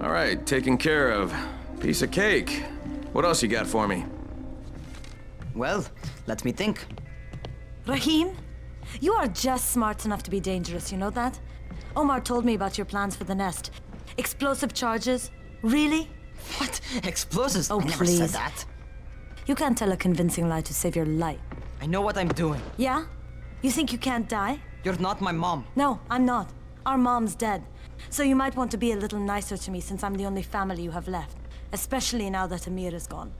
All right, taken care of. Piece of cake. What else you got for me? Well, let me think. Rahim, you are just smart enough to be dangerous, you know that? Omar told me about your plans for the nest. Explosive charges? Really? What? Explosives? Oh, I never said please. that. You can't tell a convincing lie to save your life. I know what I'm doing. Yeah? You think you can't die? You're not my mom. No, I'm not. Our mom's dead. So you might want to be a little nicer to me since I'm the only family you have left. Especially now that Amir is gone.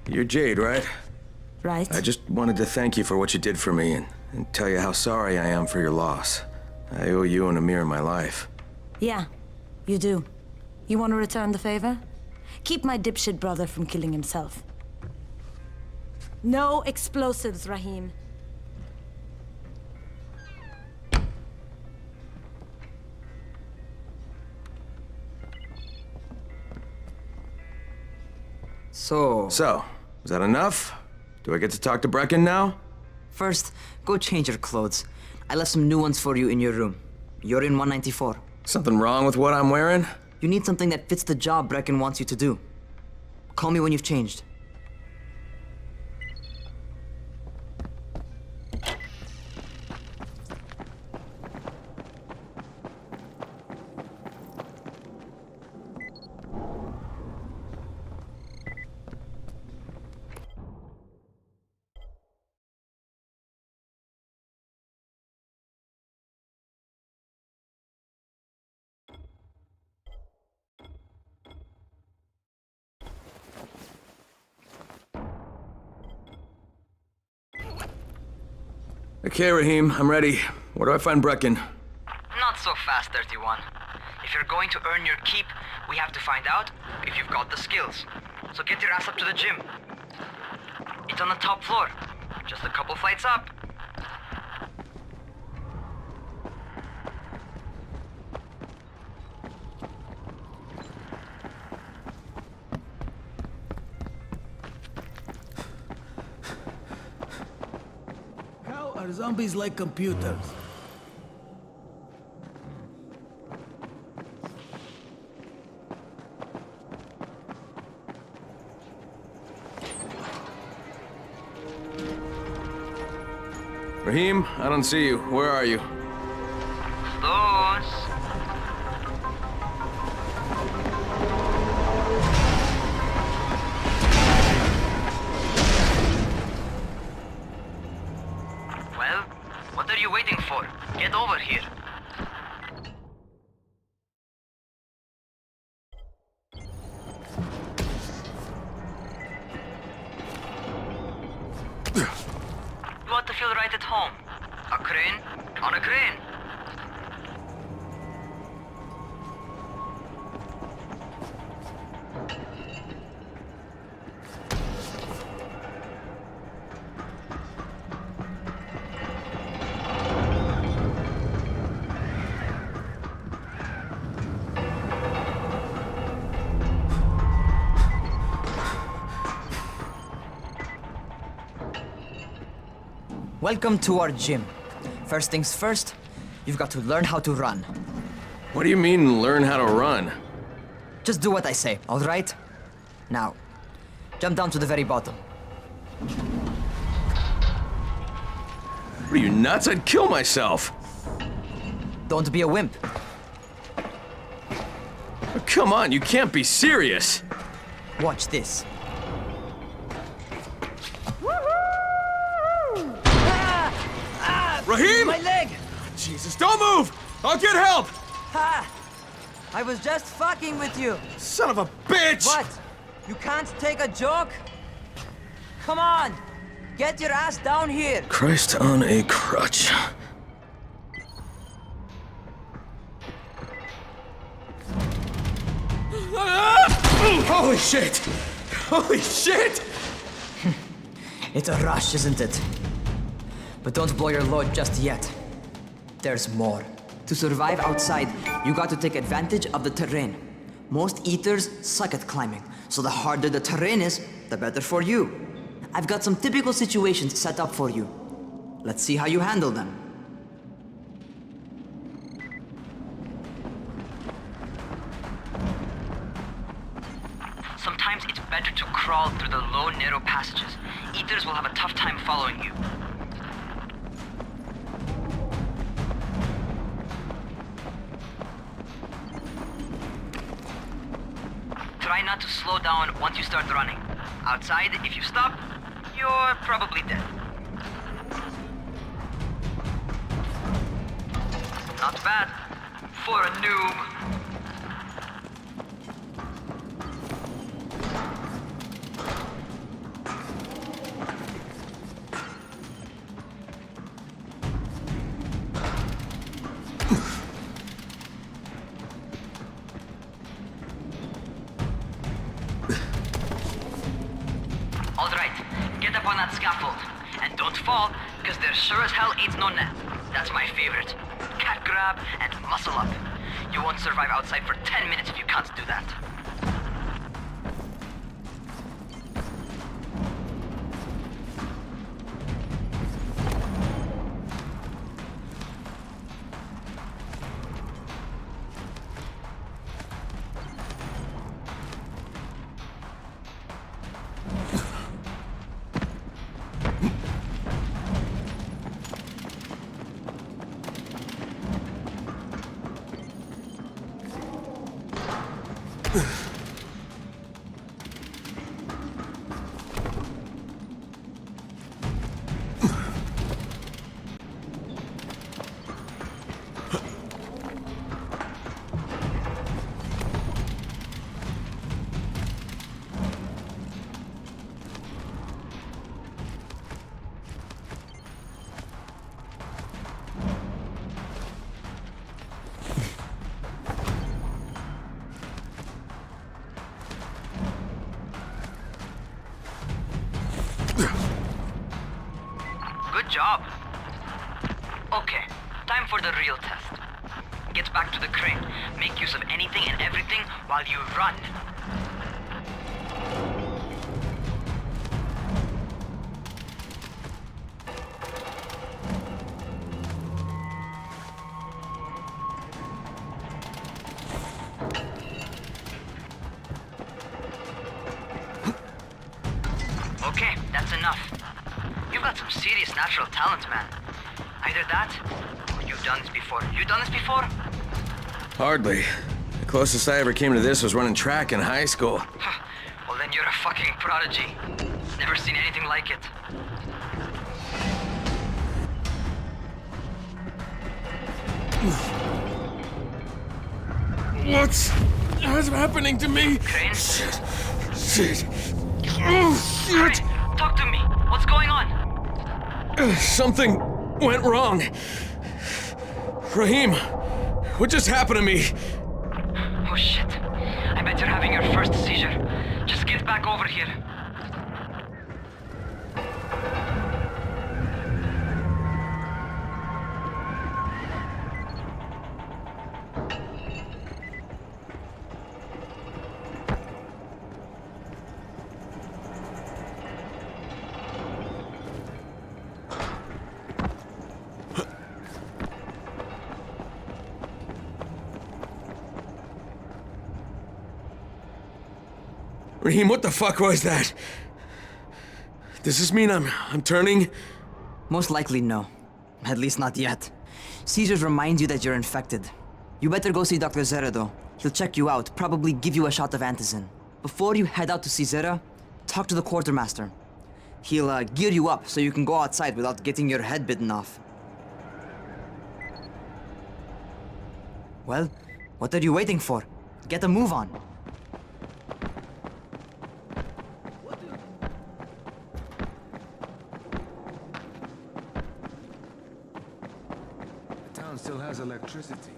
You're Jade, right? Right? I just wanted to thank you for what you did for me and tell you how sorry I am for your loss. I owe you and Amir my life. Yeah, you do. You want to return the favor? Keep my dipshit brother from killing himself. No explosives, Rahim. So, Is that enough? Do I get to talk to Brecken now? first, go change your clothes. I left some new ones for you in your room. You're in 194. Something wrong with what I'm wearing? You need something that fits the job Brecken wants you to do. Call me when you've changed. Okay, Rahim, I'm ready. Where do I find Brecken? Not so fast, 31. If you're going to earn your keep, we have to find out if you've got the skills. So get your ass up to the gym. It's on the top floor. Just a couple flights up. How are zombies like computers? Rahim, I don't see you. Where are you? Those. Well, what are you waiting for? Get over here. You ought to feel right at home. A crane on a crane. Welcome to our gym. First things first, you've got to learn how to run. What do you mean, learn how to run? Just do what I say, all right? Now, jump down to the very bottom. What are you, nuts? I'd kill myself. Don't be a wimp. Oh, come on, you can't be serious. Watch this. Rahim! My leg! Jesus, don't move! I'll get help! Ha! I was just fucking with you. Son of a bitch! What? You can't take a joke? Come on! Get your ass down here! Christ on a crutch. Holy shit! Holy shit! It's a rush, isn't it? But don't blow your load just yet. There's more. To survive outside, you got to take advantage of the terrain. Most eaters suck at climbing, so the harder the terrain is, the better for you. I've got some typical situations set up for you. Let's see how you handle them. crawl through the low, narrow passages. Eaters will have a tough time following you. Try not to slow down once you start running. Outside, if you stop, you're probably dead. Not bad for a noob. All right, get up on that scaffold. And don't fall, because there sure as hell ain't no net. That's my favorite. Cat grab and muscle up. You won't survive outside for 10 minutes if you can't do that. Good job. Okay, time for the real test. Get back to the crane. Make use of anything and everything while you run. Okay, that's enough. You've got some serious natural talent, man. Either that, or you've done this before. You done this before? Hardly. The closest I ever came to this was running track in high school. Well, then you're a fucking prodigy. Never seen anything like it. What's happening to me? Crane? Shit. Oh, shit. Crane, talk to me. What's going on? Something went wrong. Rahim, what just happened to me? Oh shit. I bet you're having your first seizure. Just get back over here. Rahim, what the fuck was that? Does this mean I'm turning? Most likely no. At least not yet. Seizures remind you that you're infected. You better go see Dr. Zera though. He'll check you out, probably give you a shot of antizin. Before you head out to see Zera, talk to the quartermaster. He'll gear you up so you can go outside without getting your head bitten off. Well, what are you waiting for? Get a move on. The town still has electricity.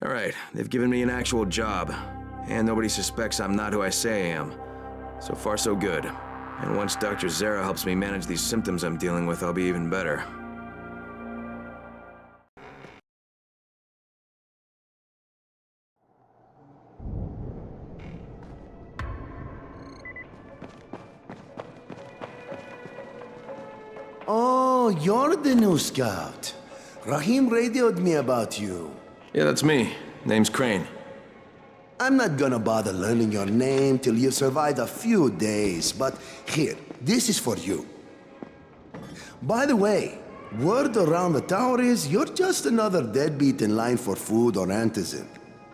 All right, they've given me an actual job. And nobody suspects I'm not who I say I am. So far, so good. And once Dr. Zera helps me manage these symptoms I'm dealing with, I'll be even better. Oh, you're the new scout. Rahim radioed me about you. Yeah, that's me. Name's Crane. I'm not gonna bother learning your name till you've survived a few days, but here, this is for you. By the way, word around the tower is you're just another deadbeat in line for food or antizin.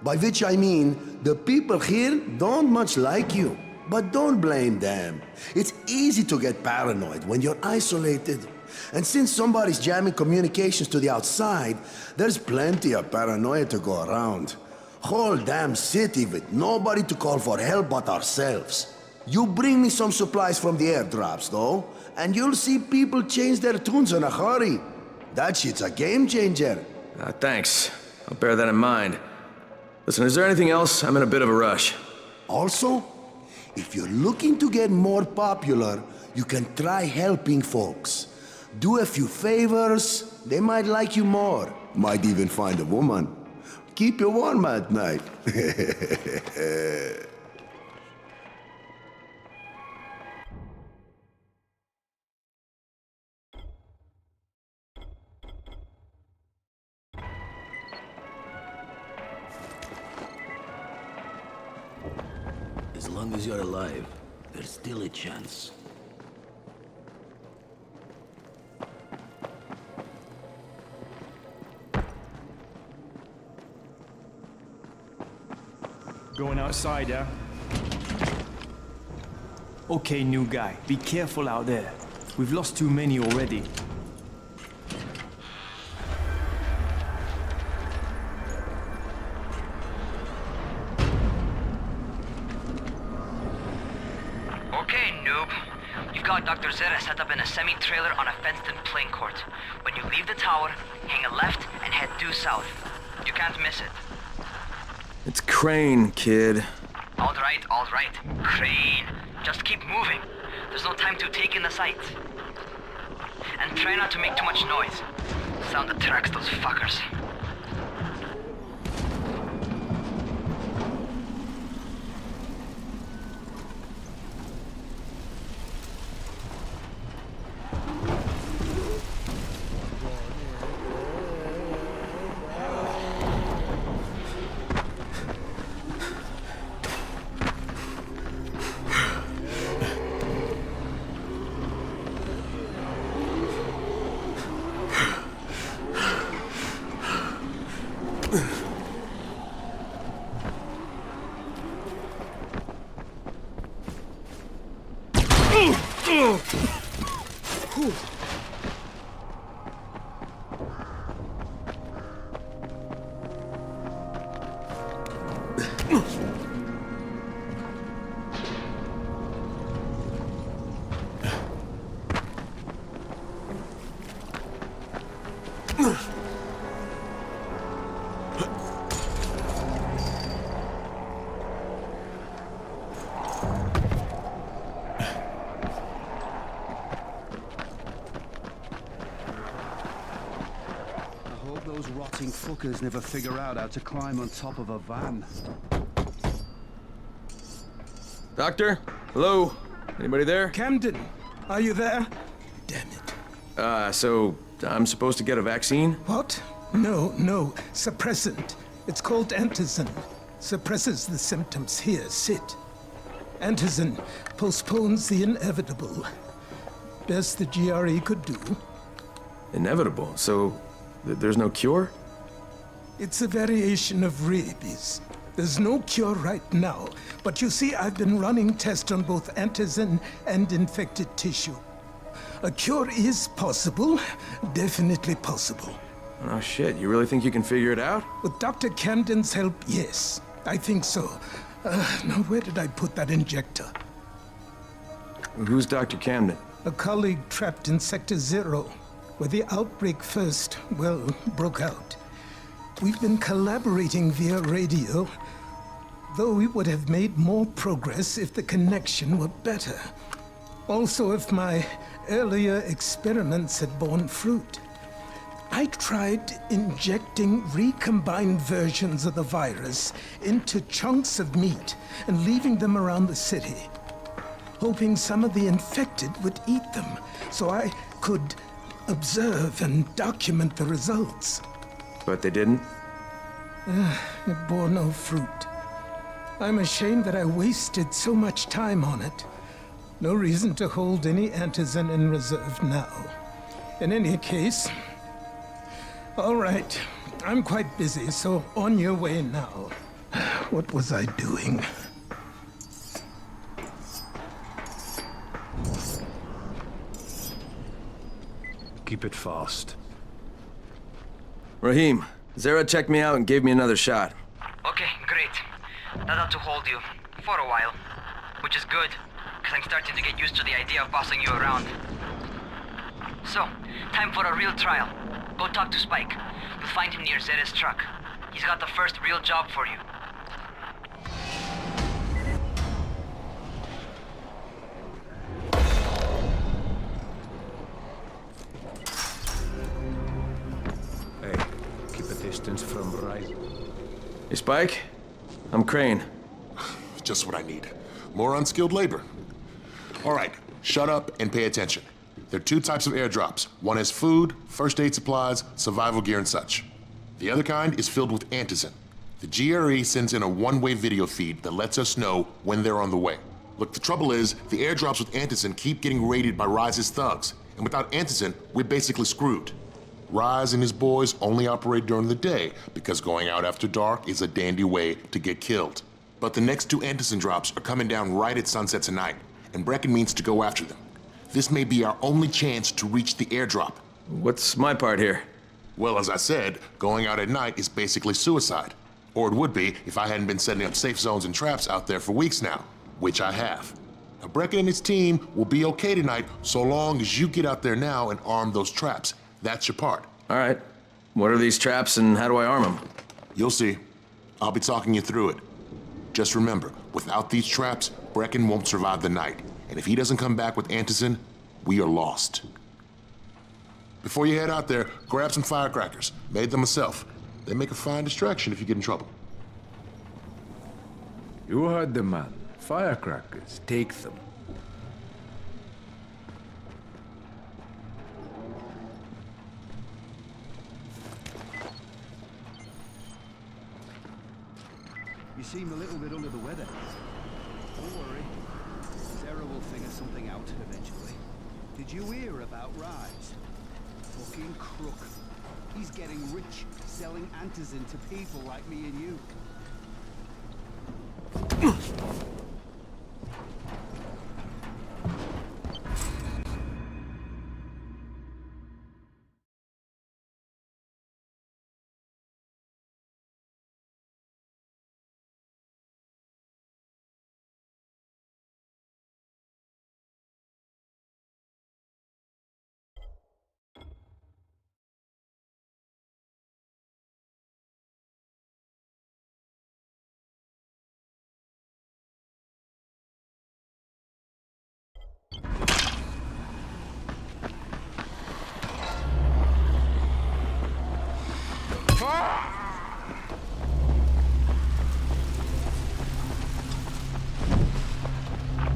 By which I mean, the people here don't much like you. But don't blame them. It's easy to get paranoid when you're isolated. And since somebody's jamming communications to the outside, there's plenty of paranoia to go around. Whole damn city with nobody to call for help but ourselves. You bring me some supplies from the airdrops, though, and you'll see people change their tunes in a hurry. That shit's a game changer. Thanks. I'll bear that in mind. Listen, is there anything else? I'm in a bit of a rush. Also, if you're looking to get more popular, you can try helping folks. Do a few favors, they might like you more. Might even find a woman. Keep you warm at night. As long as you're alive, there's still a chance. Going outside, yeah? Okay, new guy. Be careful out there. We've lost too many already. Okay, noob. You've got Dr. Zera set up in a semi-trailer on a fenced-in playing court. When you leave the tower, hang a left and head due south. You can't miss it. It's Crane, kid. All right. Crane. Just keep moving. There's no time to take in the sights. And try not to make too much noise. Sound attracts those fuckers. Those rotting fuckers never figure out how to climb on top of a van. Doctor? Hello? Anybody there? Camden, are you there? Damn it. So I'm supposed to get a vaccine? What? No. Suppressant. It's called antizin. Suppresses the symptoms. Here, sit. Antizin postpones the inevitable. Best the GRE could do. Inevitable? So there's no cure? It's a variation of rabies. There's no cure right now, but you see, I've been running tests on both antizin and infected tissue. A cure is possible, definitely possible. Oh shit, you really think you can figure it out? With Dr. Camden's help, yes, I think so. Now where did I put that injector? Who's Dr. Camden? A colleague trapped in Sector Zero, where the outbreak first, broke out. We've been collaborating via radio, though we would have made more progress if the connection were better. Also, if my earlier experiments had borne fruit. I tried injecting recombined versions of the virus into chunks of meat and leaving them around the city, hoping some of the infected would eat them. So I could observe and document the results. But they didn't? It bore no fruit. I'm ashamed that I wasted so much time on it. No reason to hold any Antizin in reserve now. In any case... All right, I'm quite busy, so on your way now. What was I doing? Keep it fast. Rahim, Zara checked me out and gave me another shot. Okay, great. That ought to hold you. For a while. Which is good, because I'm starting to get used to the idea of bossing you around. So, time for a real trial. Go talk to Spike. You'll find him near Zera's truck. He's got the first real job for you. Hey, keep a distance from Rise. Hey, Spike? I'm Crane. Just what I need. More unskilled labor. All right, shut up and pay attention. There are 2 types of airdrops. One has food, first aid supplies, survival gear, and such. The other kind is filled with Antizin. The GRE sends in a one-way video feed that lets us know when they're on the way. Look, the trouble is, the airdrops with Antizin keep getting raided by Rise's thugs, and without Antizin, we're basically screwed. Rise and his boys only operate during the day because going out after dark is a dandy way to get killed. But the next 2 Antizin drops are coming down right at sunset tonight, and Brecken means to go after them. This may be our only chance to reach the airdrop. What's my part here? Well, as I said, going out at night is basically suicide. Or it would be if I hadn't been setting up safe zones and traps out there for weeks now, which I have. Now, Brecken and his team will be okay tonight so long as you get out there now and arm those traps. That's your part. All right. What are these traps and how do I arm them? You'll see. I'll be talking you through it. Just remember, without these traps, Brecken won't survive the night. And if he doesn't come back with Antizin, we are lost. Before you head out there, grab some firecrackers. Made them myself. They make a fine distraction if you get in trouble. You heard the man. Firecrackers, take them. You seem a little bit under the weather. Don't worry. Sarah will figure something out eventually. Did you hear about Rise? Fucking crook. He's getting rich, selling Antizin to people like me and you.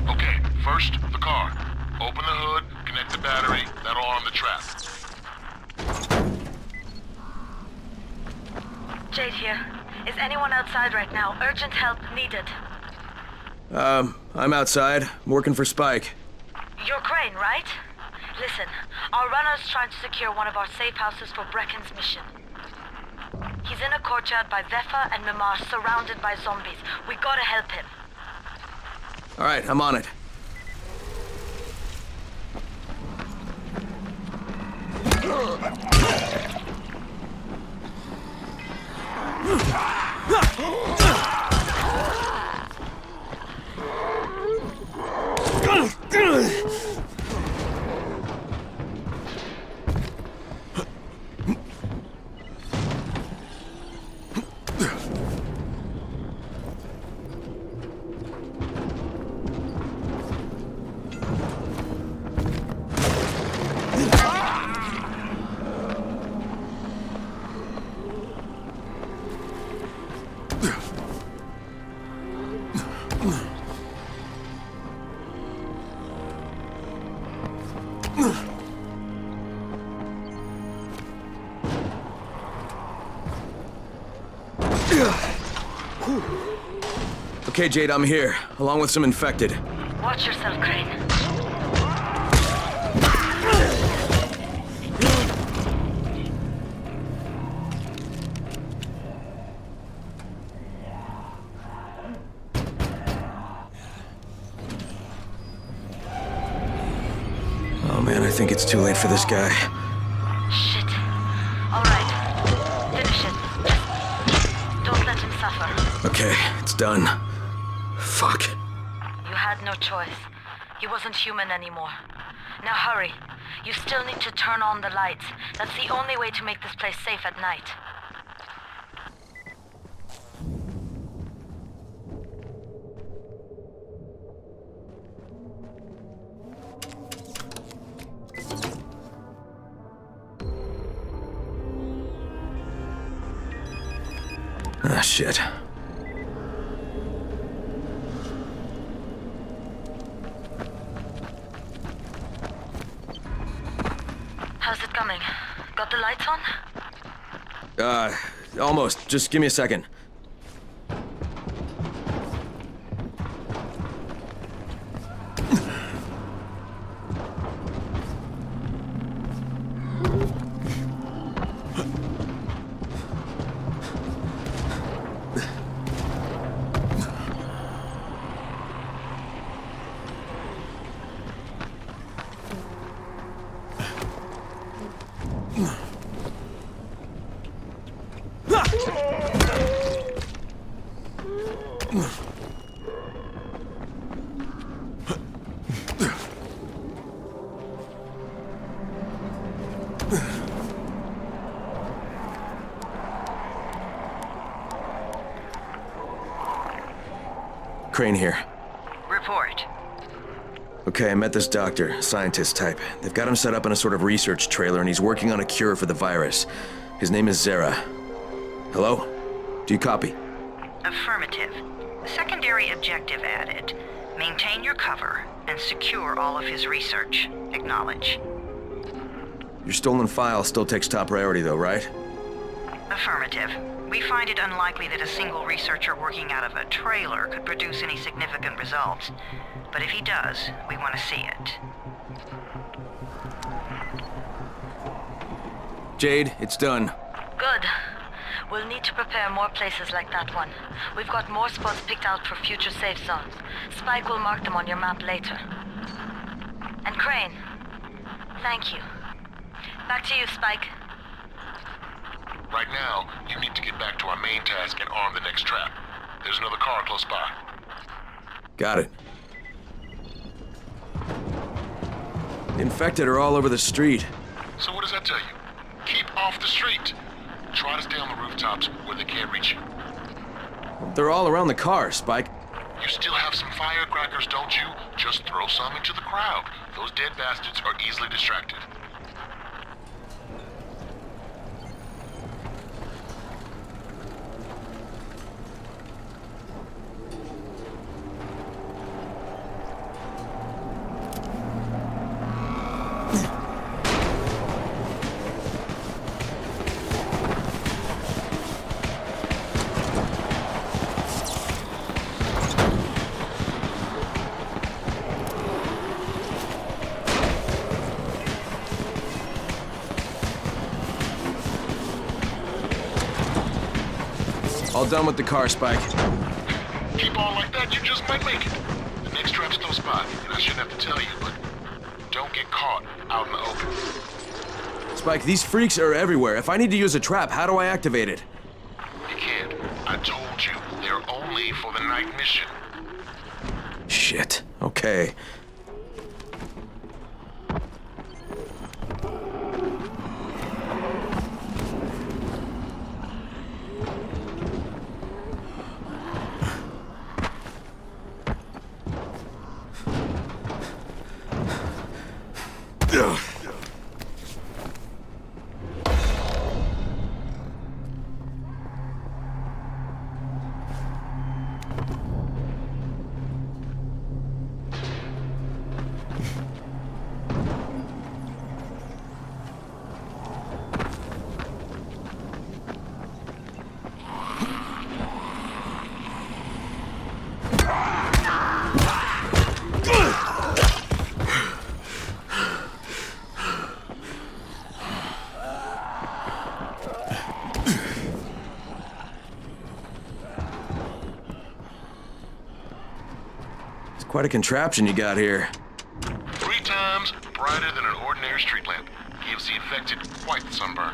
Okay, first, the car. Open the hood, connect the battery, that'll arm the trap. Jade here. Is anyone outside right now? Urgent help needed. I'm outside. I'm working for Spike. You're Crane, right? Listen, our runner's trying to secure one of our safe houses for Brecken's mission. He's in a courtyard by Vefa and Mimar, surrounded by zombies. We gotta help him. All right, I'm on it. Okay, Jade, I'm here, along with some infected. Watch yourself, Crane. Oh man, I think it's too late for this guy. Shit. All right. Finish it. Just don't let him suffer. Okay, it's done. Fuck. You had no choice. He wasn't human anymore. Now hurry. You still need to turn on the lights. That's the only way to make this place safe at night. Ah, shit. How's it coming? Got the lights on? Almost. Just give me a second. Crane here. Report. Okay, I met this doctor, scientist type. They've got him set up in a sort of research trailer, and he's working on a cure for the virus. His name is Zere. Hello? Do you copy? Affirmative. Secondary objective added. Maintain your cover and secure all of his research. Acknowledge. Your stolen file still takes top priority though, right? Affirmative. We find it unlikely that a single researcher working out of a trailer could produce any significant results. But if he does, we want to see it. Jade, it's done. Good. We'll need to prepare more places like that one. We've got more spots picked out for future safe zones. Spike will mark them on your map later. And Crane, thank you. Back to you, Spike. Right now, you need to get back to our main task and arm the next trap. There's another car close by. Got it. The infected are all over the street. So what does that tell you? Keep off the street. Try to stay on the rooftops where they can't reach you. They're all around the car, Spike. You still have some firecrackers, don't you? Just throw some into the crowd. Those dead bastards are easily distracted. All done with the car, Spike. Keep on like that, you just might make it. The next trap's close by, and I shouldn't have to tell you, but don't get caught out in the open. Spike, these freaks are everywhere. If I need to use a trap, how do I activate it? You can't. I told you, they're only for the night mission. Shit. Okay. Quite a contraption you got here. 3 times brighter than an ordinary street lamp. Gives the infected quite the sunburn.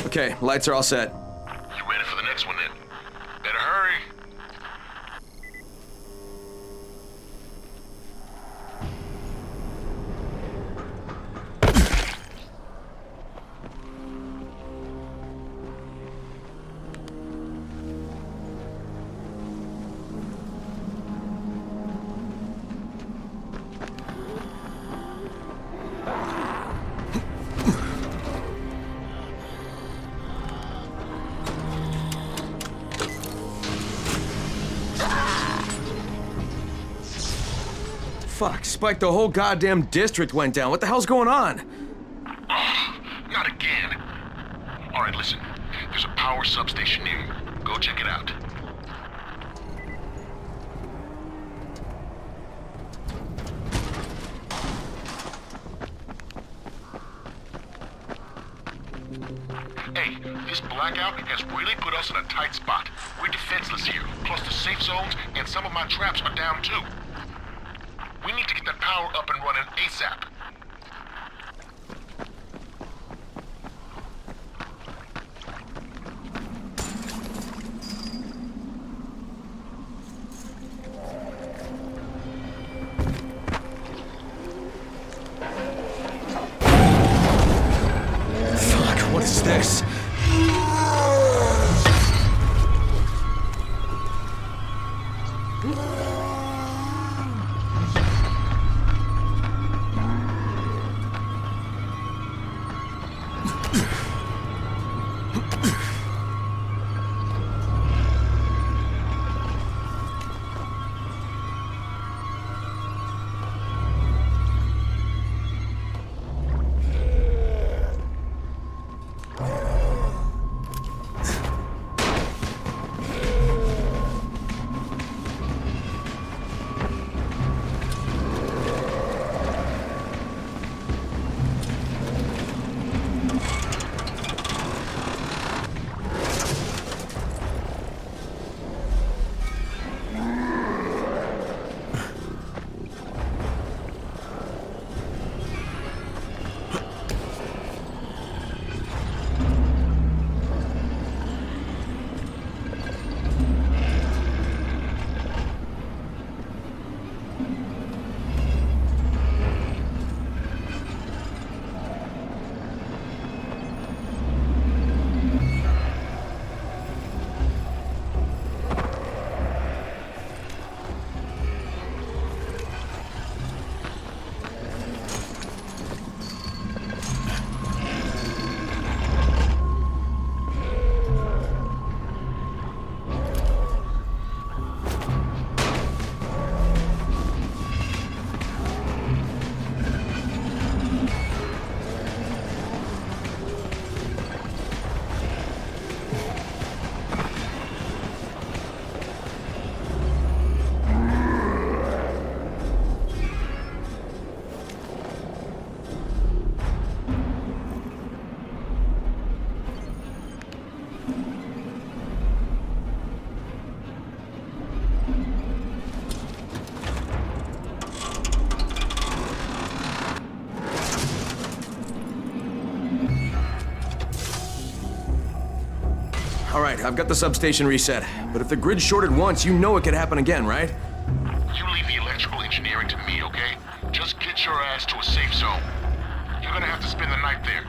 Okay, lights are all set. You ready for the next one then? Better hurry. Fuck, Spike, the whole goddamn district went down. What the hell's going on? Oh, not again. All right, listen. There's a power substation near you. Go check it out. Hey, this blackout has really put us in a tight spot. We're defenseless here, plus the safe zones and some of my traps are down too. We need to get that power up and running ASAP. is this? Alright, I've got the substation reset. But if the grid's shorted once, you know it could happen again, right? You leave the electrical engineering to me, okay? Just get your ass to a safe zone. You're gonna have to spend the night there.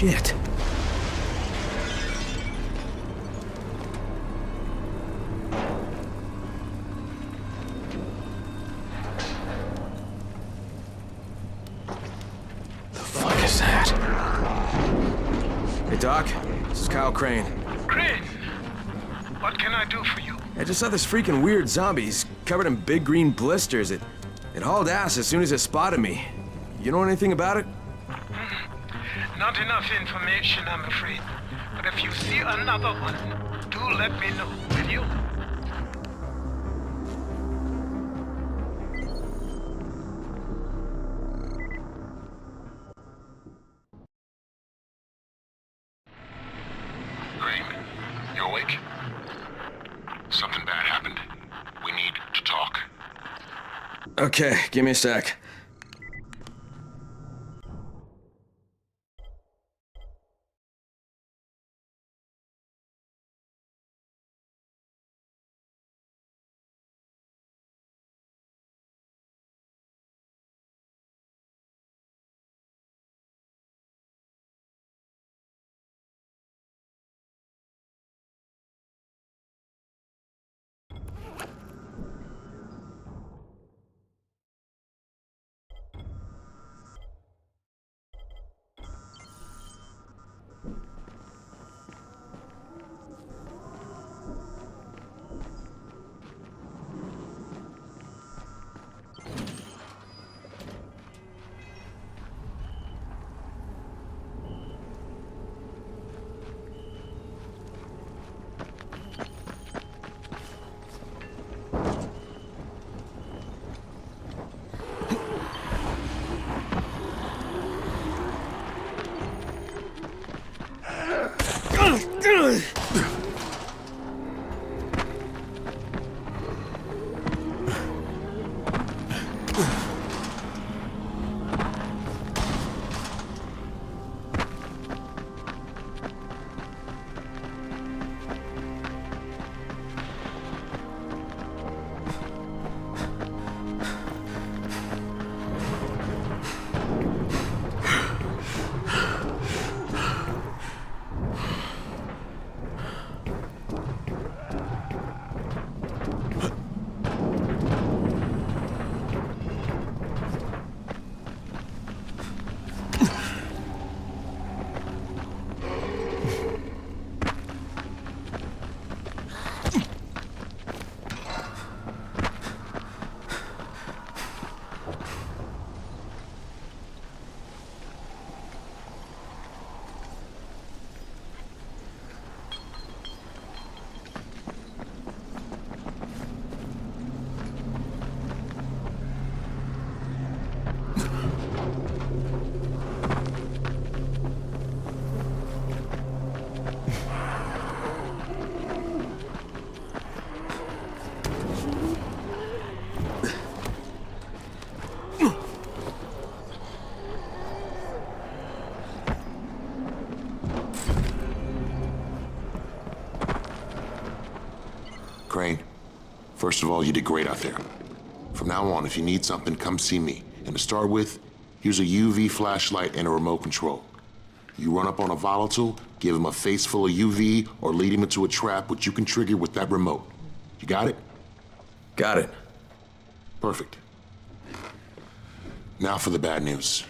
Shit. Doc. This is Kyle Crane. Crane, what can I do for you? I just saw this freaking weird zombie. He's covered in big green blisters. It hauled ass as soon as it spotted me. You know anything about it? Not enough information, I'm afraid. But if you see another one, do let me know, will you? Crane, you awake? Something bad happened. We need to talk. Okay, give me a sec. Crane, first of all, you did great out there. From now on, if you need something, come see me. And to start with, here's a UV flashlight and a remote control. You run up on a volatile, give him a face full of UV, or lead him into a trap which you can trigger with that remote. You got it? Got it. Perfect. Now for the bad news.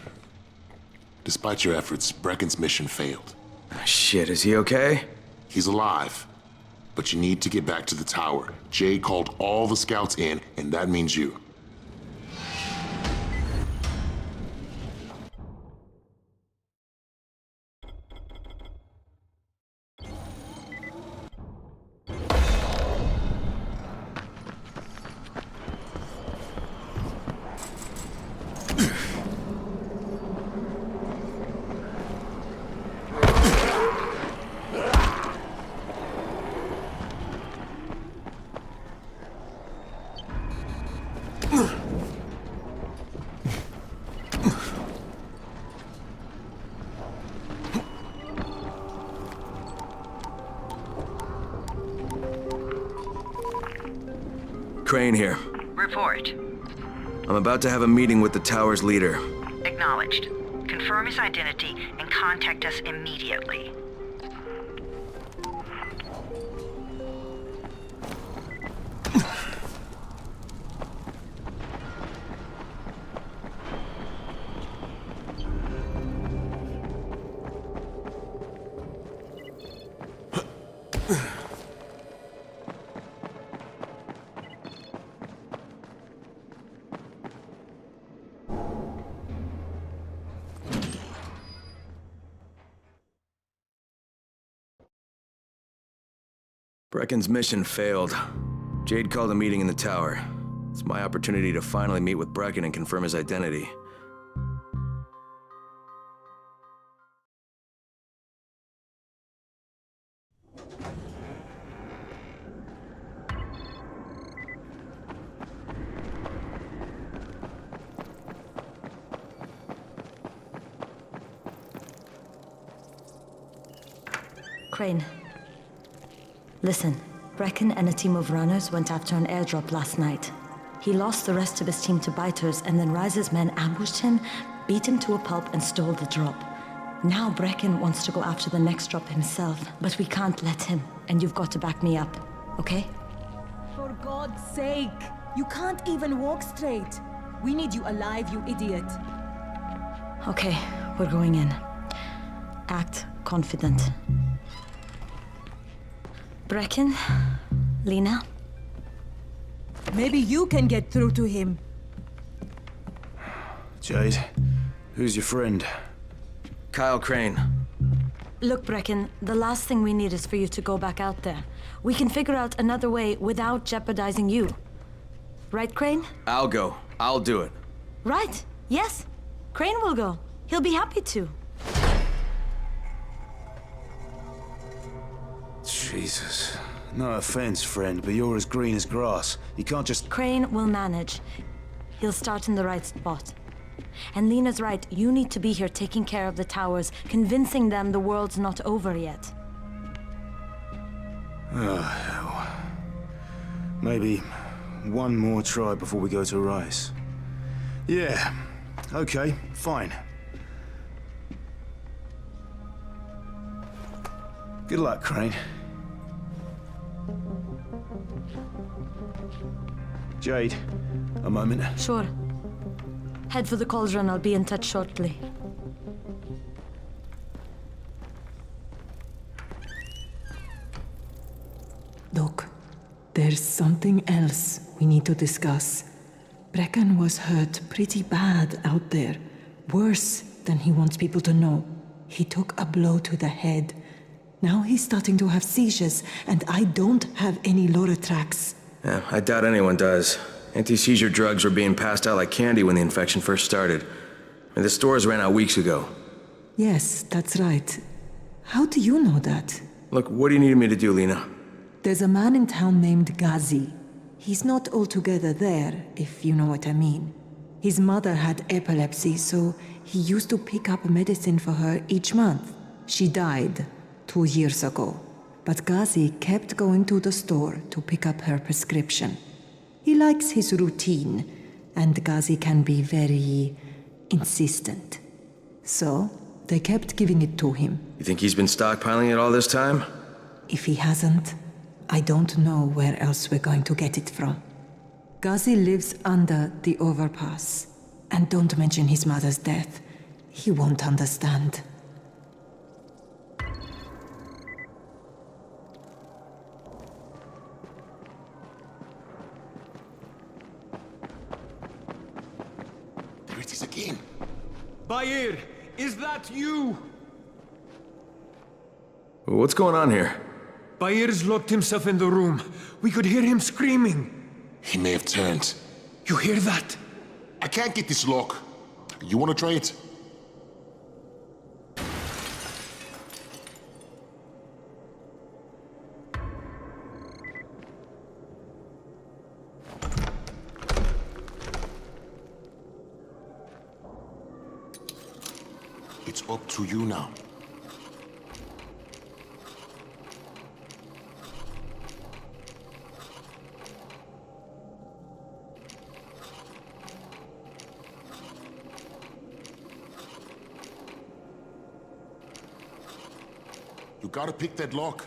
Despite your efforts, Brecken's mission failed. Shit, is he okay? He's alive. But you need to get back to the tower. Jade called all the scouts in, and that means you. Crane here. Report. I'm about to have a meeting with the tower's leader. Acknowledged. Confirm his identity and contact us immediately. Brecken's mission failed. Jade called a meeting in the tower. It's my opportunity to finally meet with Brecken and confirm his identity. Crane. Listen, Brecken and a team of runners went after an airdrop last night. He lost the rest of his team to biters, and then Rise's men ambushed him, beat him to a pulp, and stole the drop. Now Brecken wants to go after the next drop himself, but we can't let him, and you've got to back me up, okay? For God's sake! You can't even walk straight! We need you alive, you idiot! Okay, we're going in. Act confident. Brecken? Lena? Maybe you can get through to him. Jade, who's your friend? Kyle Crane. Look, Brecken, the last thing we need is for you to go back out there. We can figure out another way without jeopardizing you. Right, Crane? I'll go. I'll do it. Right. Yes. Crane will go. He'll be happy to. Jesus. No offense, friend, but you're as green as grass. You can't just... Crane will manage. He'll start in the right spot. And Lena's right, you need to be here taking care of the towers, convincing them the world's not over yet. Oh, hell. Maybe one more try before we go to Rise. Yeah, okay, fine. Good luck, Crane. Jade, a moment. Sure. Head for the cauldron, I'll be in touch shortly. Look, there's something else we need to discuss. Brecken was hurt pretty bad out there. Worse than he wants people to know. He took a blow to the head. Now he's starting to have seizures, and I don't have any Loratrax. Yeah, I doubt anyone does. Anti-seizure drugs were being passed out like candy when the infection first started. And the stores ran out weeks ago. Yes, that's right. How do you know that? Look, what do you need me to do, Lena? There's a man in town named Ghazi. He's not altogether there, if you know what I mean. His mother had epilepsy, so he used to pick up medicine for her each month. She died 2 years ago. But Ghazi kept going to the store to pick up her prescription. He likes his routine, and Ghazi can be very insistent. So, they kept giving it to him. You think he's been stockpiling it all this time? If he hasn't, I don't know where else we're going to get it from. Ghazi lives under the overpass. And don't mention his mother's death. He won't understand. Again. Bair, is that you? What's going on here? Bair's locked himself in the room. We could hear him screaming. He may have turned. You hear that? I can't get this lock. You want to try it? It's up to you now. You gotta pick that lock.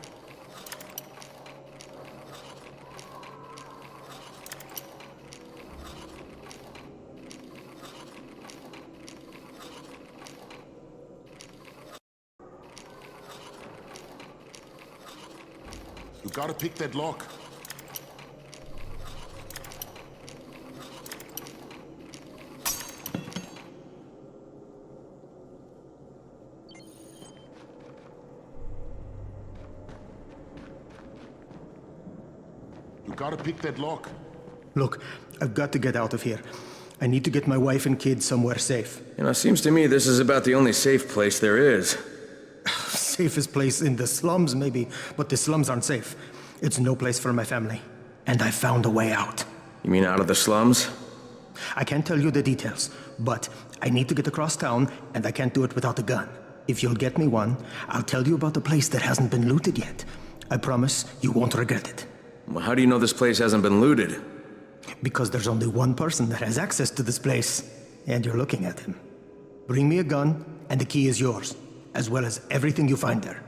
You gotta pick that lock. You gotta pick that lock. Look, I've got to get out of here. I need to get my wife and kids somewhere safe. You know, it seems to me this is about the only safe place there is. Safest place in the slums, maybe, but the slums aren't safe. It's no place for my family. And I found a way out. You mean out of the slums? I can't tell you the details, but I need to get across town, and I can't do it without a gun. If you'll get me one, I'll tell you about a place that hasn't been looted yet. I promise you won't regret it. Well, how do you know this place hasn't been looted? Because there's only one person that has access to this place, and you're looking at him. Bring me a gun, and the key is yours, as well as everything you find there.